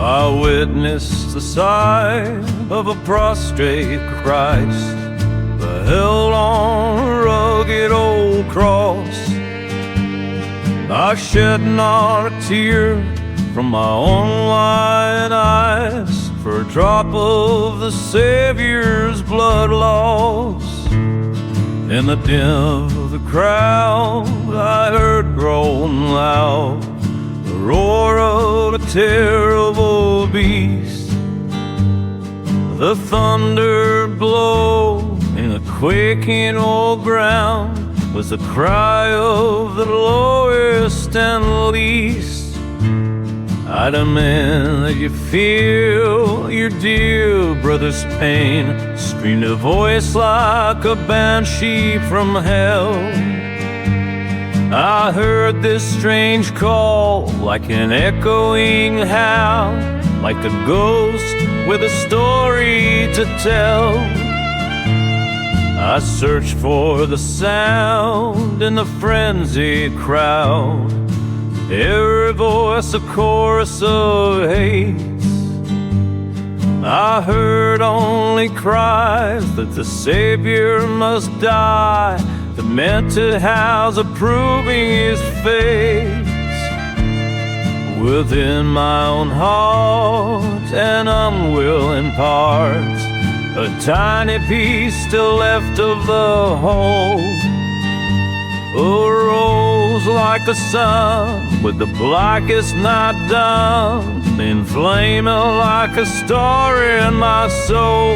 I witnessed the sight of a prostrate Christ, held on a rugged old cross. I shed not a tear from my own wide eyes for a drop of the Savior's blood lost. In the din of the crowd I heard growing loud the roar of a terrible beast. The thunder blow in the quaking old ground was the cry of the lowest and least. I demand that you feel your dear brother's pain, screamed a voice like a banshee from hell. I heard this strange call like an echoing howl, like a ghost with a story to tell. I searched for the sound in the frenzied crowd, every voice a chorus of hate. I heard only cries that the Savior must die, that meant to house approving his fate. Within my own heart, an unwilling part, a tiny piece still left of the whole, arose like the sun with the blackest night done, inflaming like a star in my soul.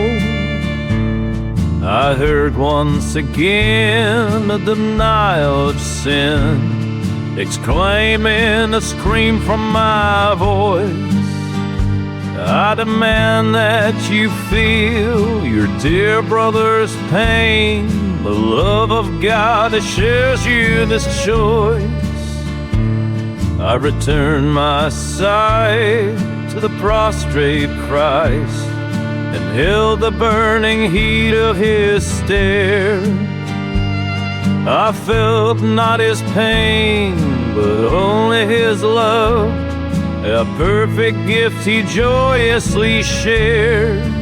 I heard once again the denial of sin, exclaiming a scream from my voice. I demand that you feel your dear brother's pain, the love of God that shares you this choice. I return my sight to the prostrate Christ and held the burning heat of his stare. I felt not his pain, but only his love, a perfect gift he joyously shared.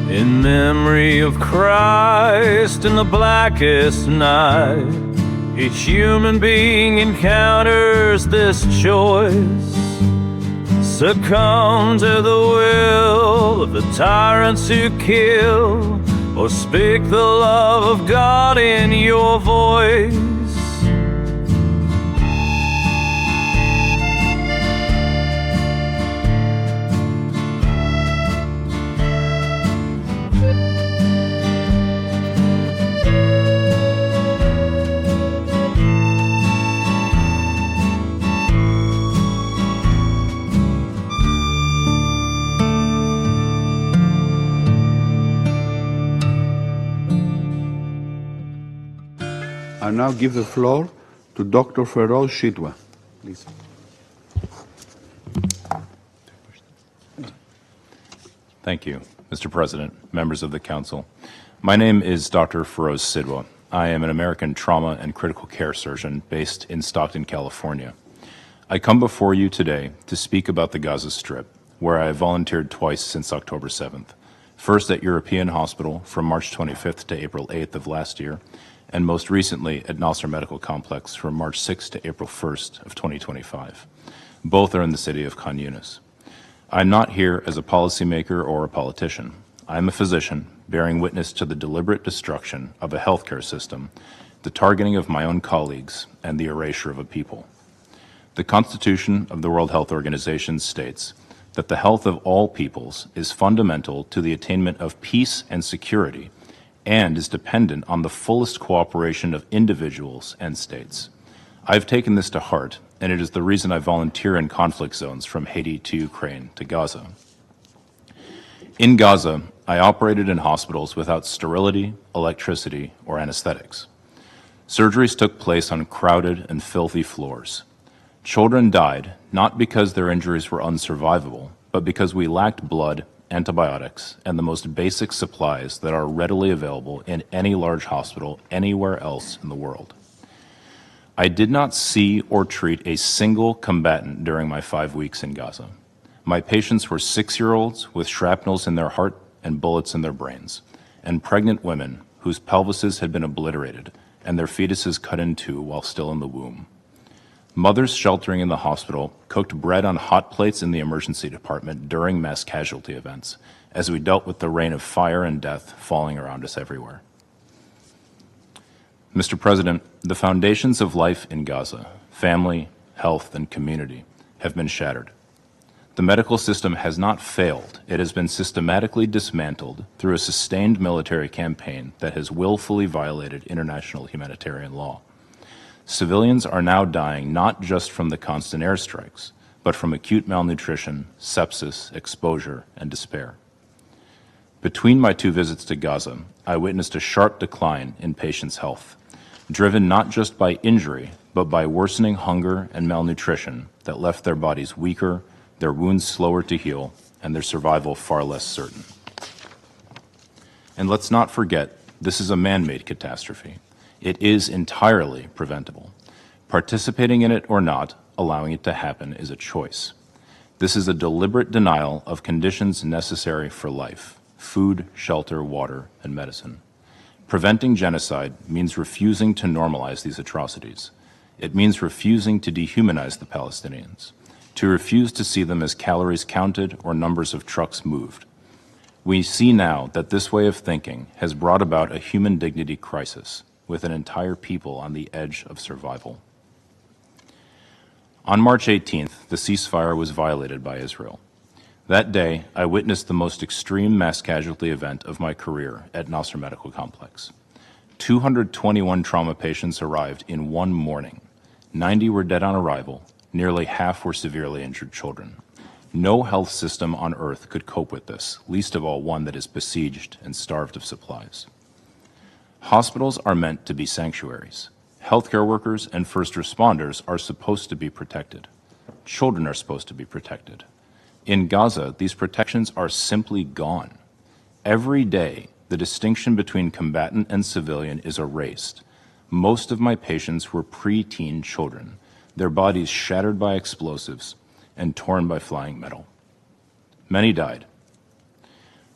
In memory of Christ in the blackest night, each human being encounters this choice: succumb to the will of the tyrants who kill, or speak the love of God in your voice. I now give the floor to Dr. Feroz Shitwa. Please. Thank you, Mr. President, members of the Council. My name is Dr. Feroz Sidwa. I am an American trauma and critical care surgeon based in Stockton, California. I come before you today to speak about the Gaza Strip, where I have volunteered twice since October 7th. First at European Hospital from March 25th to April 8th of last year, and most recently at Nasser Medical Complex from March 6th to April 1st of 2025. Both are in the city of Khan Yunis. I'm not here as a policymaker or a politician. I'm a physician bearing witness to the deliberate destruction of a healthcare system, the targeting of my own colleagues, and the erasure of a people. The Constitution of the World Health Organization states that the health of all peoples is fundamental to the attainment of peace and security, and is dependent on the fullest cooperation of individuals and states. I've taken this to heart, and it is the reason I volunteer in conflict zones from Haiti to Ukraine to Gaza. In Gaza, I operated in hospitals without sterility, electricity, or anesthetics. Surgeries took place on crowded and filthy floors. Children died not because their injuries were unsurvivable, but because we lacked blood, antibiotics, and the most basic supplies that are readily available in any large hospital anywhere else in the world. I did not see or treat a single combatant during my 5 weeks in Gaza. My patients were 6-year-olds with shrapnels in their heart and bullets in their brains, and pregnant women whose pelvises had been obliterated and their fetuses cut in two while still in the womb. Mothers sheltering in the hospital cooked bread on hot plates in the emergency department during mass casualty events, as we dealt with the rain of fire and death falling around us everywhere. Mr. President, the foundations of life in Gaza, family, health, and community, have been shattered. The medical system has not failed. It has been systematically dismantled through a sustained military campaign that has willfully violated international humanitarian law. Civilians are now dying not just from the constant airstrikes, but from acute malnutrition, sepsis, exposure, and despair. Between my 2 visits to Gaza, I witnessed a sharp decline in patients' health, driven not just by injury, but by worsening hunger and malnutrition that left their bodies weaker, their wounds slower to heal, and their survival far less certain. And let's not forget, this is a man-made catastrophe. It is entirely preventable. Participating in it or not, allowing it to happen is a choice. This is a deliberate denial of conditions necessary for life: food, shelter, water, and medicine. Preventing genocide means refusing to normalize these atrocities. It means refusing to dehumanize the Palestinians, to refuse to see them as calories counted or numbers of trucks moved. We see now that this way of thinking has brought about a human dignity crisis, with an entire people on the edge of survival. On March 18th, the ceasefire was violated by Israel. That day, I witnessed the most extreme mass casualty event of my career at Nasser Medical Complex. 221 trauma patients arrived in one morning. 90 were dead on arrival. Nearly half were severely injured children. No health system on earth could cope with this, least of all one that is besieged and starved of supplies. Hospitals are meant to be sanctuaries. Healthcare workers and first responders are supposed to be protected. Children are supposed to be protected. In Gaza, these protections are simply gone. Every day, the distinction between combatant and civilian is erased. Most of my patients were preteen children, their bodies shattered by explosives and torn by flying metal. Many died.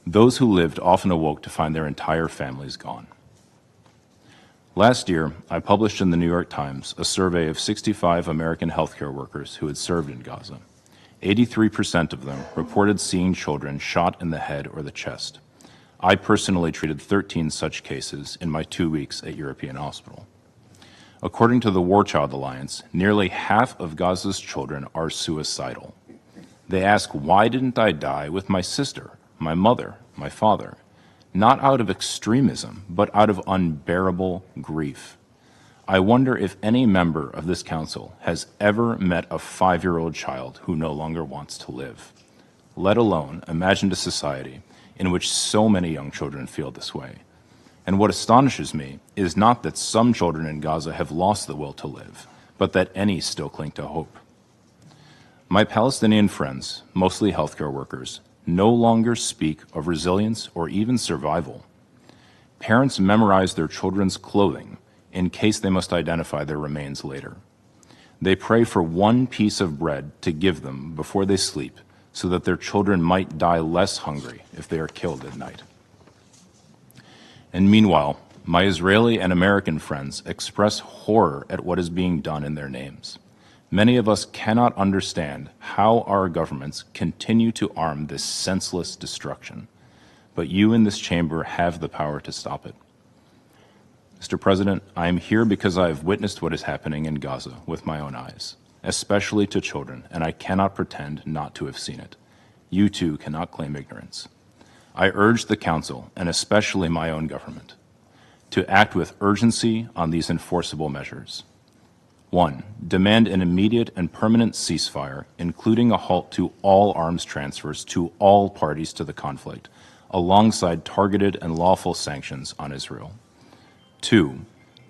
Those who lived often awoke to find their entire families gone. Last year, I published in the New York Times a survey of 65 American healthcare workers who had served in Gaza. 83% of them reported seeing children shot in the head or the chest. I personally treated 13 such cases in my 2 weeks at European Hospital. According to the War Child Alliance, nearly half of Gaza's children are suicidal. They ask, why didn't I die with my sister, my mother, my father? Not out of extremism, but out of unbearable grief. I wonder if any member of this council has ever met a 5-year-old child who no longer wants to live. Let alone imagined a society in which so many young children feel this way. And what astonishes me is not that some children in Gaza have lost the will to live, but that any still cling to hope. My Palestinian friends, mostly healthcare workers, no longer speak of resilience or even survival. Parents memorize their children's clothing in case they must identify their remains later. They pray for one piece of bread to give them before they sleep so that their children might die less hungry if they are killed at night. And meanwhile, my Israeli and American friends express horror at what is being done in their names. Many of us cannot understand how our governments continue to arm this senseless destruction, but you in this chamber have the power to stop it. Mr. President, I am here because I have witnessed what is happening in Gaza with my own eyes, especially to children, and I cannot pretend not to have seen it. You too cannot claim ignorance. I urge the Council, and especially my own government, to act with urgency on these enforceable measures. 1. Demand an immediate and permanent ceasefire, including a halt to all arms transfers to all parties to the conflict, alongside targeted and lawful sanctions on Israel. 2.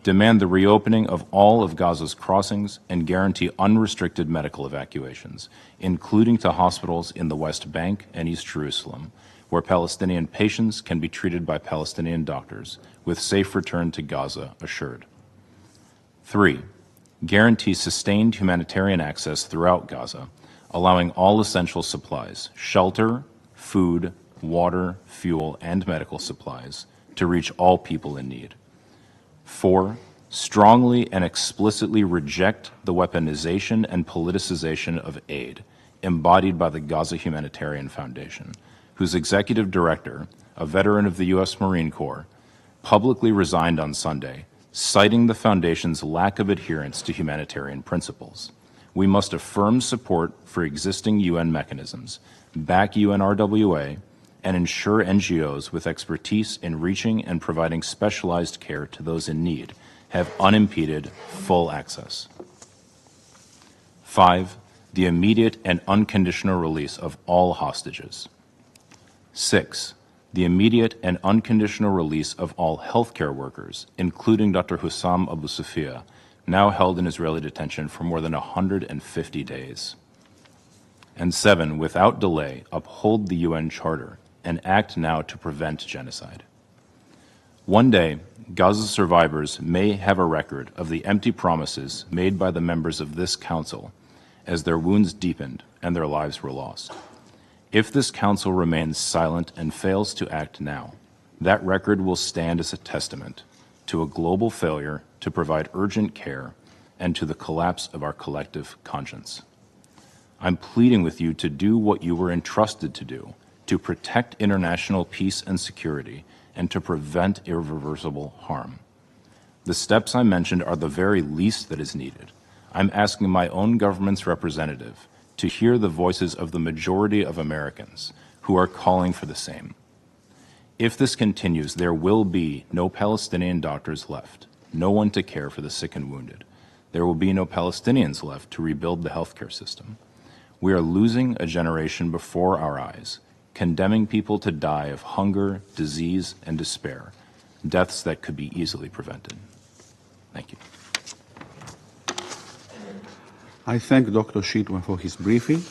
demand the reopening of all of Gaza's crossings, and guarantee unrestricted medical evacuations, including to hospitals in the West Bank and East Jerusalem, where Palestinian patients can be treated by Palestinian doctors, with safe return to Gaza assured. 3. Guarantee sustained humanitarian access throughout Gaza, allowing all essential supplies, shelter, food, water, fuel, and medical supplies, to reach all people in need. 4. Strongly and explicitly reject the weaponization and politicization of aid embodied by the Gaza Humanitarian Foundation, whose executive director, a veteran of the U.S. Marine Corps, publicly resigned on Sunday, citing the foundation's lack of adherence to humanitarian principles. We must affirm support for existing UN mechanisms, back UNRWA, and ensure NGOs with expertise in reaching and providing specialized care to those in need have unimpeded, full access. 5. The immediate and unconditional release of all hostages. 6. The immediate and unconditional release of all healthcare workers, including Dr. Hussam Abu Sufia, now held in Israeli detention for more than 150 days. And 7. Without delay, uphold the UN Charter and act now to prevent genocide. One day, Gaza survivors may have a record of the empty promises made by the members of this council as their wounds deepened and their lives were lost. If this council remains silent and fails to act now, that record will stand as a testament to a global failure to provide urgent care and to the collapse of our collective conscience. I'm pleading with you to do what you were entrusted to do, to protect international peace and security, and to prevent irreversible harm. The steps I mentioned are the very least that is needed. I'm asking my own government's representative to hear the voices of the majority of Americans who are calling for the same. If this continues, there will be no Palestinian doctors left, no one to care for the sick and wounded. There will be no Palestinians left to rebuild the healthcare system. We are losing a generation before our eyes, condemning people to die of hunger, disease, and despair, deaths that could be easily prevented. Thank you. I thank Dr. Shitwa for his briefing.